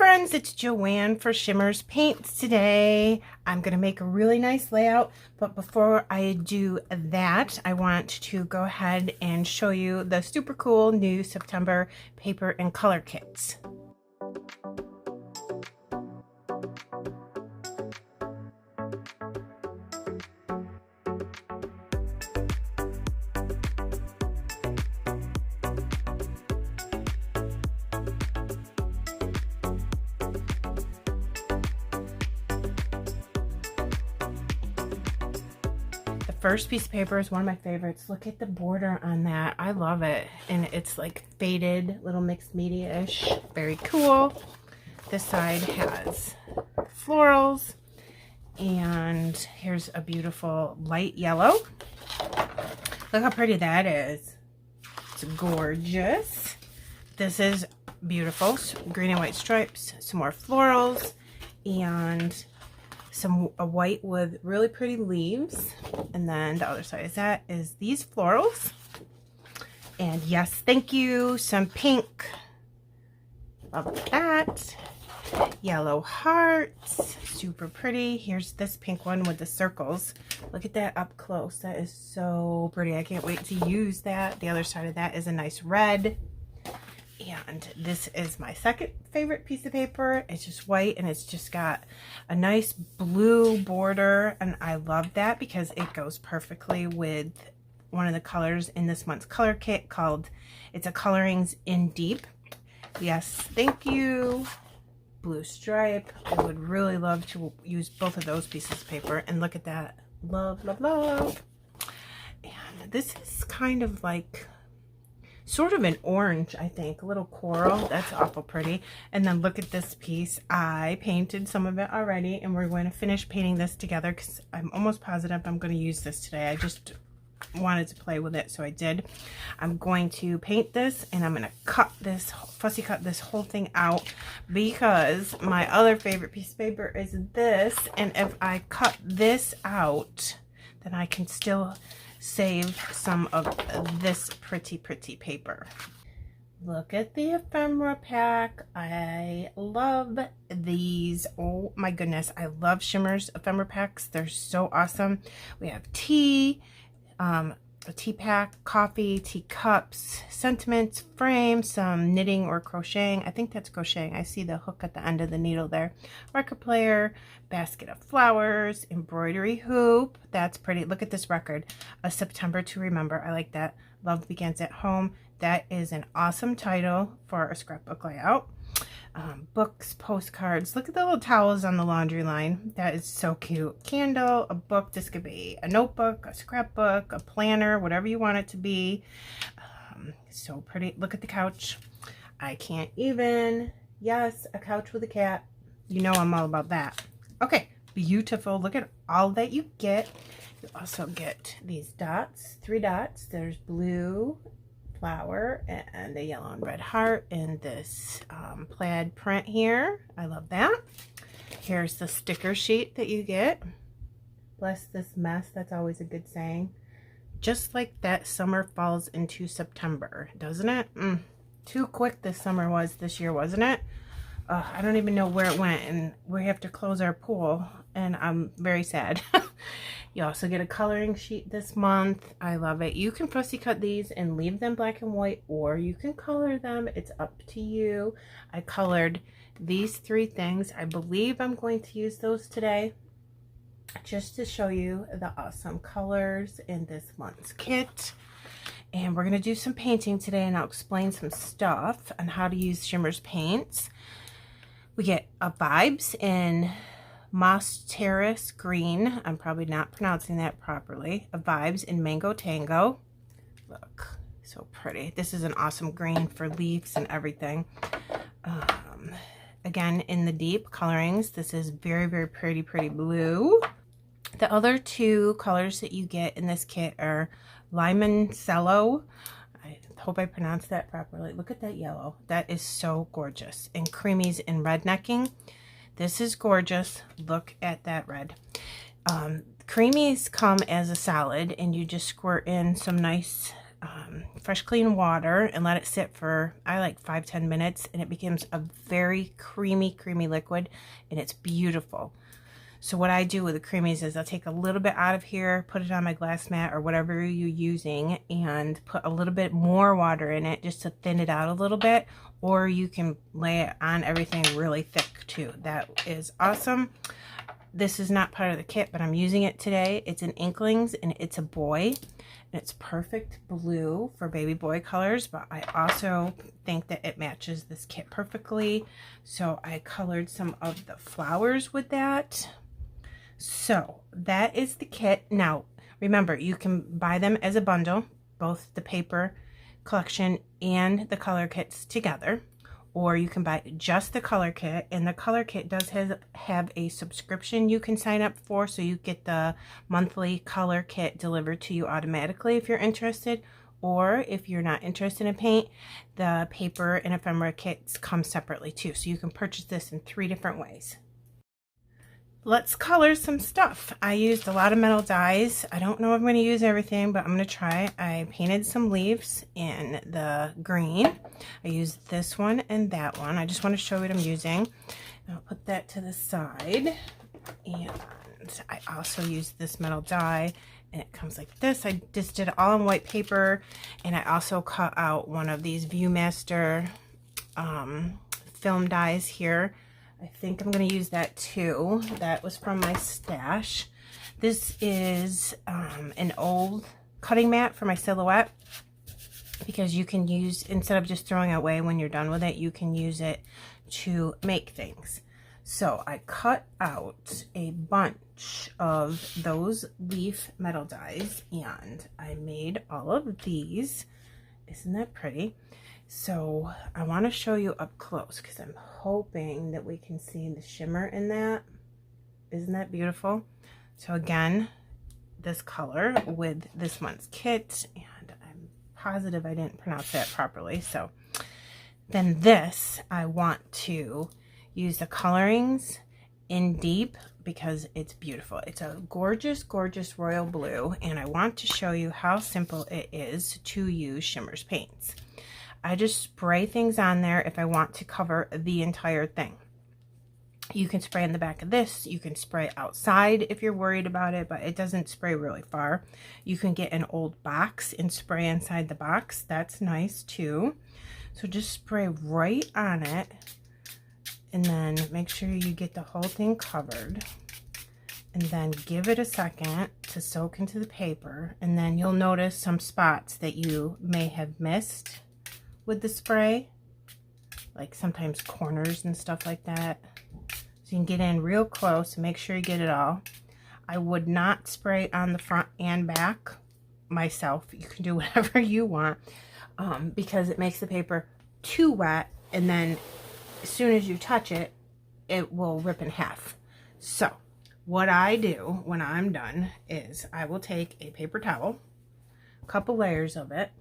friends, it's Joanne for Shimmerz Paints. Today I'm going to make a really nice layout, but before I do that, I want to go ahead and show you the super cool new September paper and color kits. First piece of paper is one of my favorites. Look at the border on that. I love it. And it's like faded, little mixed media-ish. Very cool. This side has florals. And here's a beautiful light yellow. Look how pretty that is. It's gorgeous. This is beautiful. Green and white stripes. Some more florals. And a white with really pretty leaves. And then the other side of that is these florals. And yes, thank you. Some pink. Love that. Yellow hearts. Super pretty. Here's this pink one with the circles. Look at that up close. That is so pretty. I can't wait to use that. The other side of that is a nice red. And this is my second favorite piece of paper. It's just white and it's just got a nice blue border, and I love that because it goes perfectly with one of the colors in this month's color kit called It's a Colorings in Deep. Yes, thank you. Blue stripe. I would really love to use both of those pieces of paper, and look at that. Love, love, love. And this is kind of like sort of an orange, I think, a little coral. That's awful pretty. And then look at this piece. I painted some of it already, and we're going to finish painting this together because I'm almost positive I'm going to use this today. I just wanted to play with it, so I did. I'm going to paint this, and I'm going to cut this, fussy cut this whole thing out because my other favorite piece of paper is this, and if I cut this out, then I can still save some of this pretty paper. Look at the ephemera pack. I love these. Oh my goodness, I love Shimmerz ephemera packs. They're so awesome. We have tea, a tea pack, coffee, tea cups, sentiments, frames, some knitting or crocheting. I think that's crocheting. I see the hook at the end of the needle there. Record player, basket of flowers, embroidery hoop. That's pretty. Look at this record. A September to Remember. I like that. Love Begins at Home. That is an awesome title for a scrapbook layout. Books, postcards. Look at the little towels on the laundry line. That is so cute. Candle, a book. This could be a notebook, a scrapbook, a planner, whatever you want it to be. So pretty. Look at the couch. I can't even. Yes, a couch with a cat. You know I'm all about that. Okay, beautiful. Look at all that you get. You also get these dots, 3 dots. There's blue flower and a yellow and red heart in this plaid print here. I love that. Here's the sticker sheet that you get. Bless this mess. That's always a good saying. Just like that, summer falls into September, doesn't it? Too quick this summer was this year, wasn't it? I don't even know where it went, and we have to close our pool, and I'm very sad. You also get a coloring sheet this month. I love it. You can fussy cut these and leave them black and white, or you can color them. It's up to you. I colored these 3 things. I believe I'm going to use those today just to show you the awesome colors in this month's kit. And we're going to do some painting today, and I'll explain some stuff on how to use Shimmerz Paints. We get a Vibes in Moss Terrace Green. I'm probably not pronouncing that properly. A Vibes in Mango Tango. Look, so pretty. This is an awesome green for leaves and everything. Again, in the deep colorings, this is very pretty blue. The other 2 colors that you get in this kit are Limoncello. I hope I pronounced that properly. Look at that yellow. That is so gorgeous. And Creamies in Rednecking. This is gorgeous. Look at that red. Creamies come as a solid, and you just squirt in some nice fresh clean water and let it sit for, I like 5-10 minutes, and it becomes a very creamy liquid, and it's beautiful. So what I do with the creamies is I'll take a little bit out of here, put it on my glass mat or whatever you're using, and put a little bit more water in it just to thin it out a little bit, or you can lay it on everything really thick too. That is awesome. This is not part of the kit, but I'm using it today. It's an Inklings, and it's a boy, and it's perfect blue for baby boy colors, but I also think that it matches this kit perfectly. So I colored some of the flowers with that. So that is the kit. Now, remember, you can buy them as a bundle, both the paper collection and the color kits together, or you can buy just the color kit. And the color kit does have a subscription you can sign up for, so you get the monthly color kit delivered to you automatically if you're interested. Or if you're not interested in paint, the paper and ephemera kits come separately too, so you can purchase this in 3 different ways. Let's color some stuff. I used a lot of metal dyes. I don't know if I'm going to use everything, but I'm going to try. I painted some leaves in the green. I used this one and that one. I just want to show you what I'm using. I'll put that to the side. And I also used this metal dye, and it comes like this. I just did it all on white paper, and I also cut out one of these Viewmaster film dies here. I think I'm going to use that too. That was from my stash. This is an old cutting mat for my silhouette, because you can use, instead of just throwing it away when you're done with it, you can use it to make things. So I cut out a bunch of those leaf metal dies, and I made all of these. Isn't that pretty? So I want to show you up close, because I'm hoping that we can see the shimmer in that. Isn't that beautiful? So again, this color with this month's kit, and I'm positive I didn't pronounce that properly. So then this, I want to use the colorings in deep, because it's beautiful. It's a gorgeous royal blue, and I want to show you how simple it is to use Shimmerz Paints. I just spray things on there if I want to cover the entire thing. You can spray in the back of this. You can spray outside if you're worried about it, but it doesn't spray really far. You can get an old box and spray inside the box. That's nice too. So just spray right on it, and then make sure you get the whole thing covered. And then give it a second to soak into the paper, and then you'll notice some spots that you may have missed with the spray, like sometimes corners and stuff like that. So you can get in real close and make sure you get it all. I would not spray on the front and back myself. You can do whatever you want, because it makes the paper too wet, and then as soon as you touch it, it will rip in half. So what I do when I'm done is I will take a paper towel, a couple layers of it,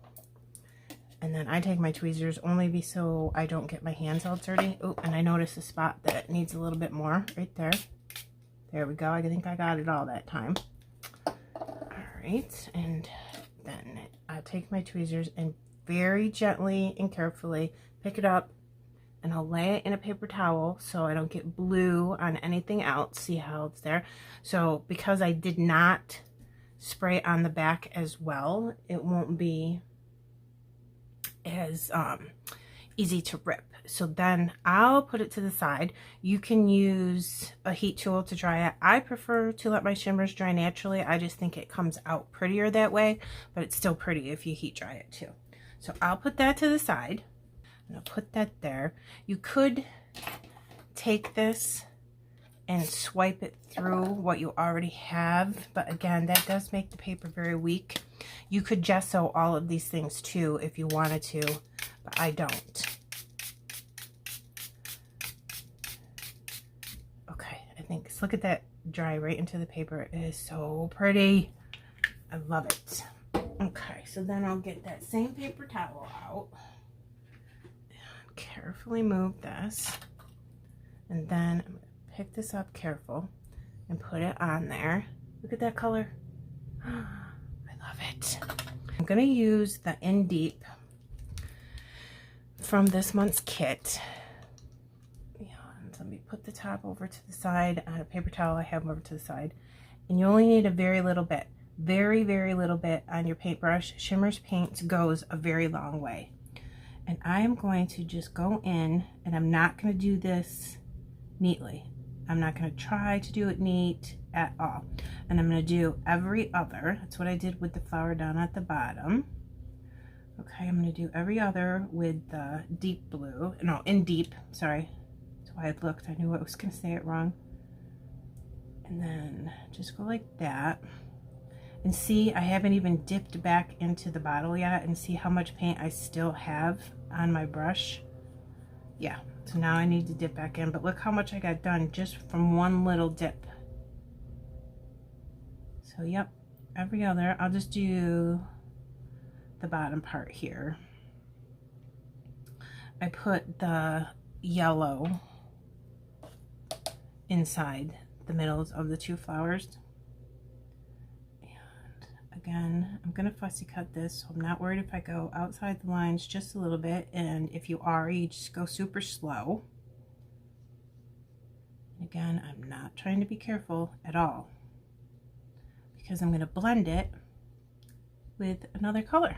and then I take my tweezers only so I don't get my hands all dirty. Oh, and I noticed a spot that needs a little bit more right there. There we go. I think I got it all that time. All right, and then I'll take my tweezers and very gently and carefully pick it up, and I'll lay it in a paper towel so I don't get blue on anything else. See how it's there? So because I did not spray on the back as well, it won't be as easy to rip. So then I'll put it to the side. You can use a heat tool to dry it. I prefer to let my shimmers dry naturally. I just think it comes out prettier that way, but it's still pretty if you heat dry it too. So I'll put that to the side, and I'll put that there. You could take this and swipe it through what you already have, but again, that does make the paper very weak. You could gesso all of these things too if you wanted to, but I don't. Okay, I think, look at that dry right into the paper. It is so pretty. I love it. Okay, so then I'll get that same paper towel out. Carefully move this, and then I'm going to pick this up careful and put it on there. Look at that color. I love it. going to use the In Deep from this month's kit. And let me put the top over to the side on a paper towel I have over to the side. And you only need a very little bit, very, very little bit on your paintbrush. Shimmerz Paints goes a very long way. And I am going to just go in, and I'm not going to do this neatly. I'm not going to try to do it neat at all. And I'm going to do every other. That's what I did with the flower down at the bottom. Okay, I'm going to do every other with the deep blue. No, In Deep, sorry. That's why I looked. I knew I was going to say it wrong. And then just go like that. And see, I haven't even dipped back into the bottle yet, and see how much paint I still have on my brush. Yeah, so now I need to dip back in, but look how much I got done just from one little dip. So yep, every other. I'll just do the bottom part here. I put the yellow inside the middles of the two flowers. Again, I'm going to fussy cut this, so I'm not worried if I go outside the lines just a little bit, and if you are, you just go super slow. And again, I'm not trying to be careful at all, because I'm going to blend it with another color.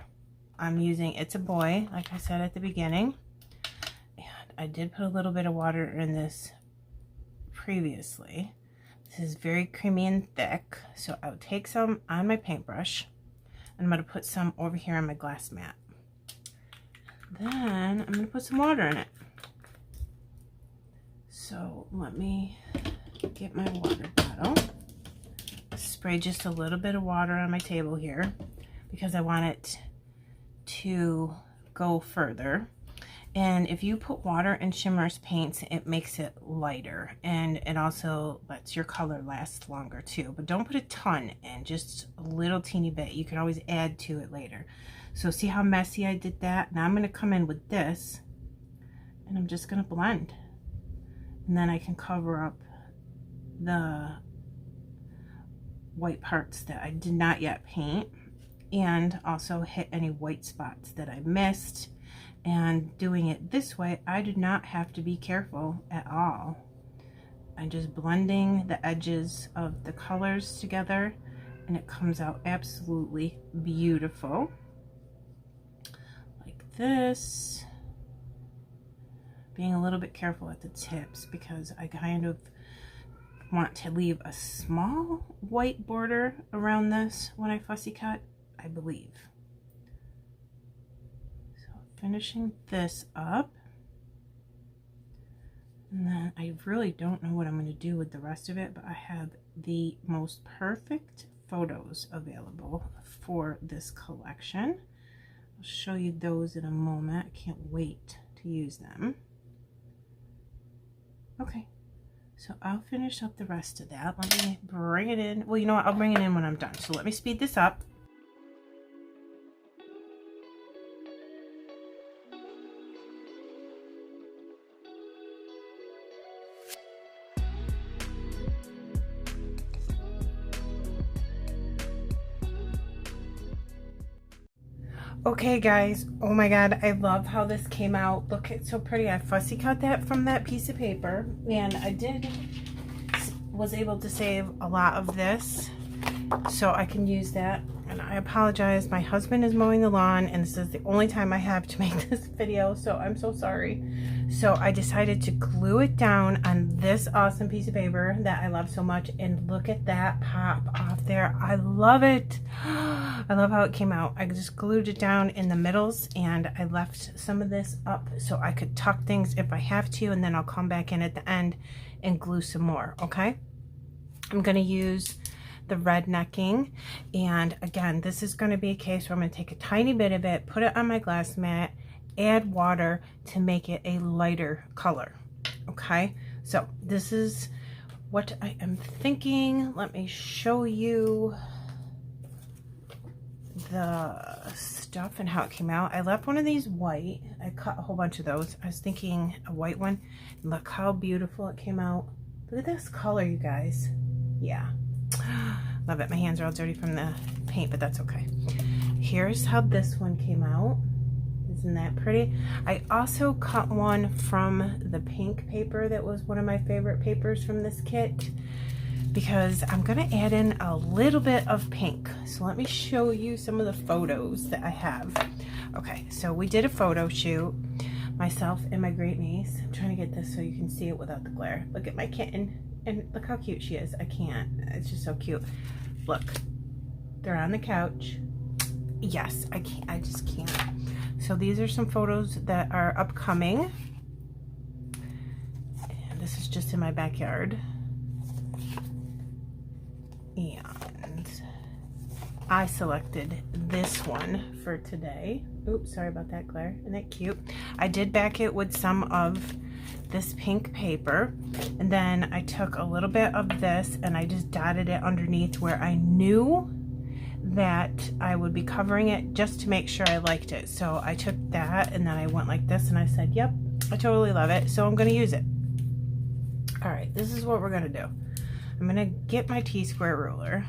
I'm using It's a Boy, like I said at the beginning, and I did put a little bit of water in this previously. This is very creamy and thick, so I'll take some on my paintbrush, and I'm going to put some over here on my glass mat. Then I'm going to put some water in it. So let me get my water bottle. Spray just a little bit of water on my table here because I want it to go further. And if you put water in Shimmerz Paints, it makes it lighter, and it also lets your color last longer too. But don't put a ton in, just a little teeny bit. You can always add to it later. So see how messy I did that? Now I'm going to come in with this, and I'm just going to blend. And then I can cover up the white parts that I did not yet paint, and also hit any white spots that I missed. And doing it this way, I did not have to be careful at all. I'm just blending the edges of the colors together, and it comes out absolutely beautiful. Like this. Being a little bit careful at the tips, because I kind of want to leave a small white border around this when I fussy cut, I believe. Finishing this up, and then I really don't know what I'm going to do with the rest of it, but I have the most perfect photos available for this collection. I'll show you those in a moment. I can't wait to use them. Okay, so I'll finish up the rest of that. Let me bring it in. Well, you know what? I'll bring it in when I'm done. So let me speed this up. Okay guys, oh my god, I love how this came out. Look, it's so pretty. I fussy cut that from that piece of paper, and I was able to save a lot of this, so I can use that. And I apologize, my husband is mowing the lawn, and this is the only time I have to make this video, so I'm so sorry. So I decided to glue it down on this awesome piece of paper that I love so much, and look at that pop off there. I love it. I love how it came out. I just glued it down in the middles, and I left some of this up so I could tuck things if I have to, and then I'll come back in at the end and glue some more, okay? I'm going to use the red necking, and again, this is going to be a case where I'm going to take a tiny bit of it, put it on my glass mat, add water to make it a lighter color, okay? So this is what I am thinking. Let me show you the stuff and how it came out. I left one of these white. I cut a whole bunch of those. I was thinking a white one. Look how beautiful it came out. Look at this color, you guys. Yeah, love it. My hands are all dirty from the paint, but that's okay. here's how this one came out. Isn't that pretty? I also cut one from the pink paper that was one of my favorite papers from this kit, because I'm gonna add in a little bit of pink. So let me show you some of the photos that I have. Okay, so we did a photo shoot, myself and my great niece. I'm trying to get this so you can see it without the glare. Look at my kitten, and look how cute she is. I can't, it's just so cute. Look, they're on the couch. Yes, I can't, I just can't. So these are some photos that are upcoming. And this is just in my backyard. And I selected this one for today. Oops, sorry about that glare. Isn't that cute? I did back it with some of this pink paper, and then I took a little bit of this and I just dotted it underneath where I knew that I would be covering it, just to make sure I liked it. So I took that and then I went like this and I said, yep, I totally love it, so I'm going to use it. All right, this is what we're going to do. I'm going to get my T-square ruler,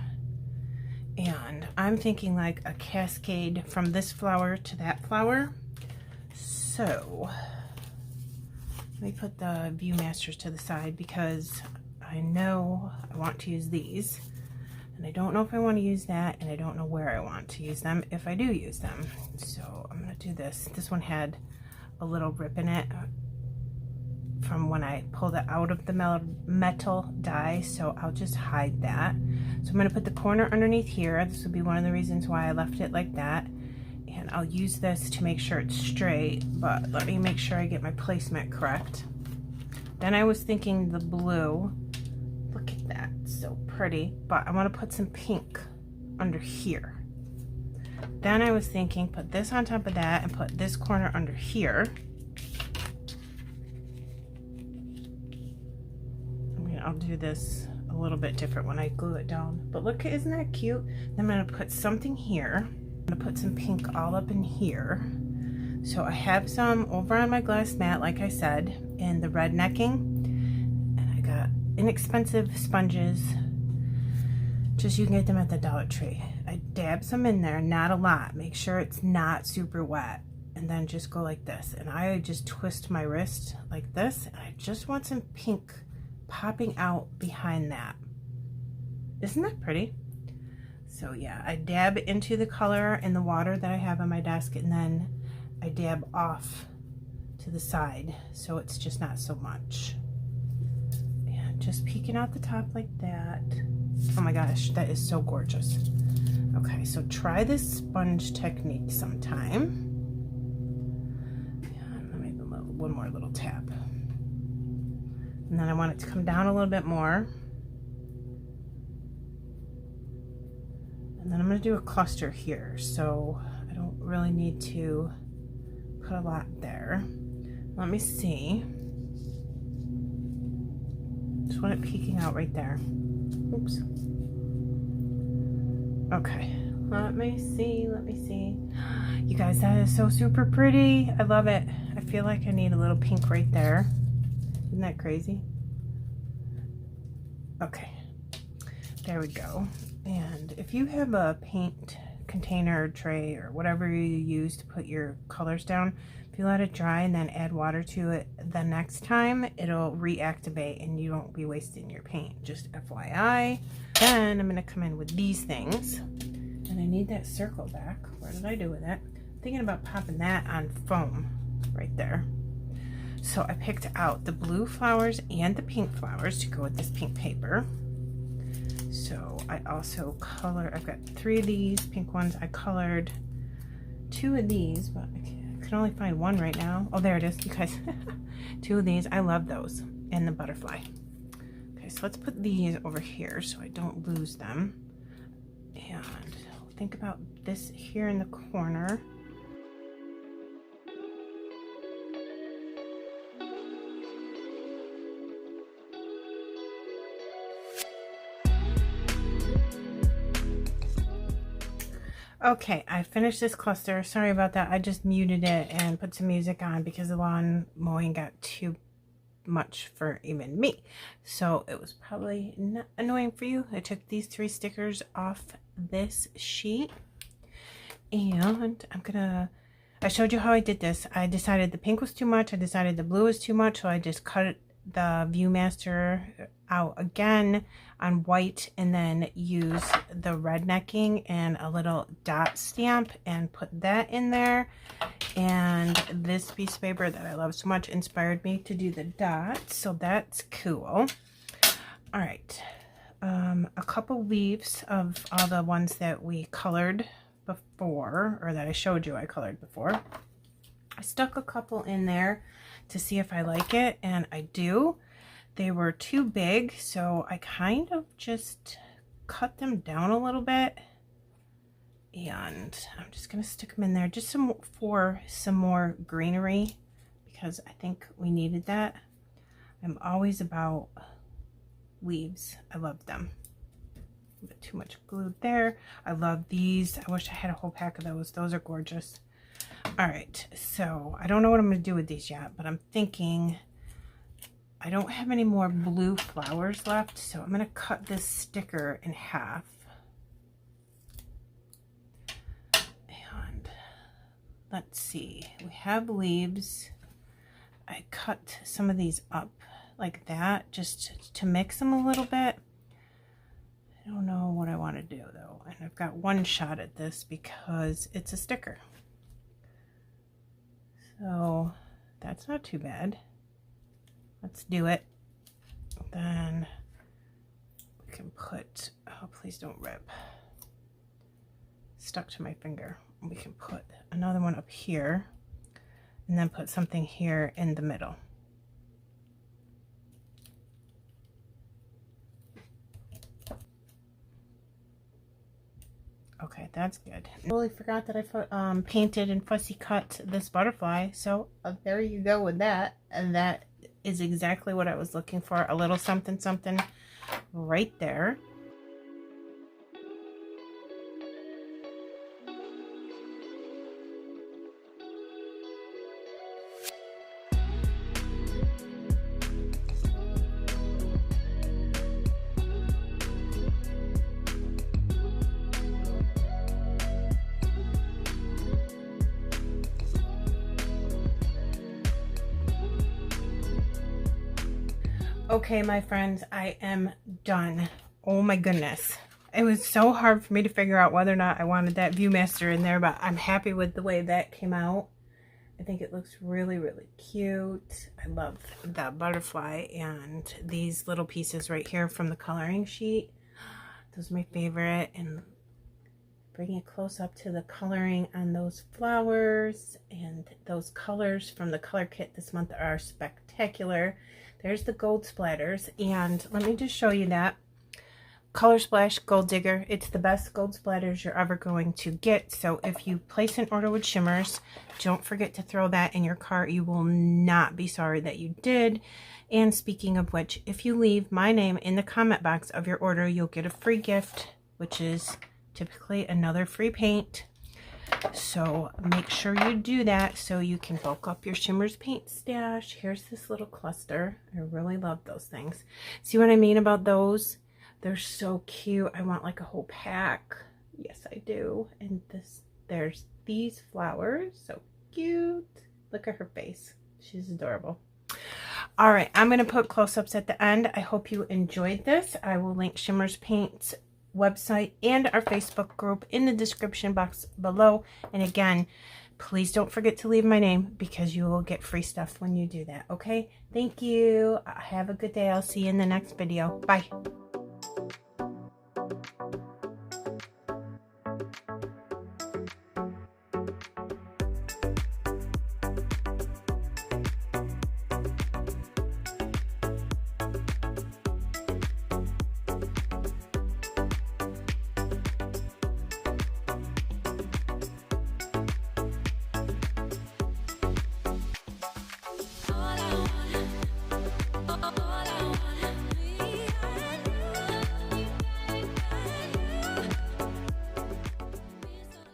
and I'm thinking like a cascade from this flower to that flower. So let me put the Viewmasters to the side, because I know I want to use these. And I don't know if I want to use that, and I don't know where I want to use them if I do use them. So I'm going to do this. This one had a little rip in it from when I pulled it out of the metal die, so I'll just hide that. So I'm going to put the corner underneath here. This will be one of the reasons why I left it like that. And I'll use this to make sure it's straight, but let me make sure I get my placement correct. Then I was thinking the blue. Look at that, so pretty. But I want to put some pink under here. Then I was thinking put this on top of that and put this corner under here. I'll do this a little bit different when I glue it down. But look, isn't that cute? Then I'm going to put something here. I'm going to put some pink all up in here. So I have some over on my glass mat, like I said, in the red necking. And I got inexpensive sponges. Just you can get them at the Dollar Tree. I dab some in there, not a lot. Make sure it's not super wet. And then just go like this. And I just twist my wrist like this. And I just want some pink popping out behind that. Isn't that pretty? So yeah, I dab into the color in the water that I have on my desk, and then I dab off to the side so it's just not so much. And just peeking out the top like that. Oh my gosh, that is so gorgeous. Okay, so try this sponge technique sometime. And let me do one more little tap. And then I want it to come down a little bit more. And then I'm going to do a cluster here, so I don't really need to put a lot there. Let me see. Just want it peeking out right there. Oops. Okay, let me see, let me see. You guys, that is so super pretty. I love it. I feel like I need a little pink right there. Isn't that crazy? Okay, there we go. And if you have a paint container or tray or whatever you use to put your colors down, if you let it dry and then add water to it the next time, it'll reactivate and you won't be wasting your paint. Just FYI. Then I'm going to come in with these things. And I need that circle back. Where did I do with it? I'm thinking about popping that on foam right there. So I picked out the blue flowers and the pink flowers to go with this pink paper. So I also I've got 3 of these pink ones. I colored 2 of these, but I can only find one right now. Oh, there it is, you guys. 2 of these. I love those. And the butterfly. Okay, so let's put these over here so I don't lose them. And think about this here in the corner. Okay, I finished this cluster. Sorry about that. I just muted it and put some music on because the lawn mowing got too much for even me. So it was probably not annoying for you. I took these 3 stickers off this sheet. And I showed you how I did this. I decided the pink was too much. I decided the blue was too much. So I just cut the Viewmaster out again on white and then use the red necking and a little dot stamp and put that in there. And this piece of paper that I love so much inspired me to do the dots. So that's cool. All right. A couple leaves of all the ones that we colored before, or that I showed you I colored before. I stuck a couple in there to see if I like it, and I do. They were too big, so I kind of just cut them down a little bit, and I'm just gonna stick them in there just for some more greenery, because I think we needed that. I'm always about leaves. I love them. A bit too much glue there. I love these. I wish I had a whole pack of those. Those are gorgeous. All right, so I don't know what I'm going to do with these yet, but I'm thinking I don't have any more blue flowers left, so I'm going to cut this sticker in half. And let's see, we have leaves. I cut some of these up like that just to mix them a little bit. I don't know what I want to do though, and I've got one shot at this because it's a sticker. So that's not too bad. Let's do it. Then we can put, oh please don't rip. Stuck to my finger. We can put another one up here and then put something here in the middle. Okay, that's good. I totally forgot that I painted and fussy cut this butterfly, so there you go with that. And that is exactly what I was looking for, a little something something right there. Okay, my friends, I am done. Oh my goodness. It was so hard for me to figure out whether or not I wanted that Viewmaster in there, but I'm happy with the way that came out. I think it looks really, really cute. I love that butterfly and these little pieces right here from the coloring sheet. Those are my favorite. And bringing it close up to the coloring on those flowers, and those colors from the color kit this month are spectacular. There's the gold splatters, and let me just show you that. Color Splash Gold Digger. It's the best gold splatters you're ever going to get. So if you place an order with Shimmerz, don't forget to throw that in your cart. You will not be sorry that you did. And speaking of which, if you leave my name in the comment box of your order, you'll get a free gift, which is typically another free paint. So make sure you do that so you can bulk up your Shimmerz paint stash. Here's this little cluster. I really love those things. See what I mean about those? They're so cute. I want like a whole pack. Yes, I do. And there's these flowers. So cute. Look at her face. She's adorable. All right, I'm going to put close-ups at the end. I hope you enjoyed this. I will link Shimmerz Paints website and our Facebook group in the description box below. And again, please don't forget to leave my name because you will get free stuff when you do that. Okay, thank you. Have a good day. I'll see you in the next video. Bye.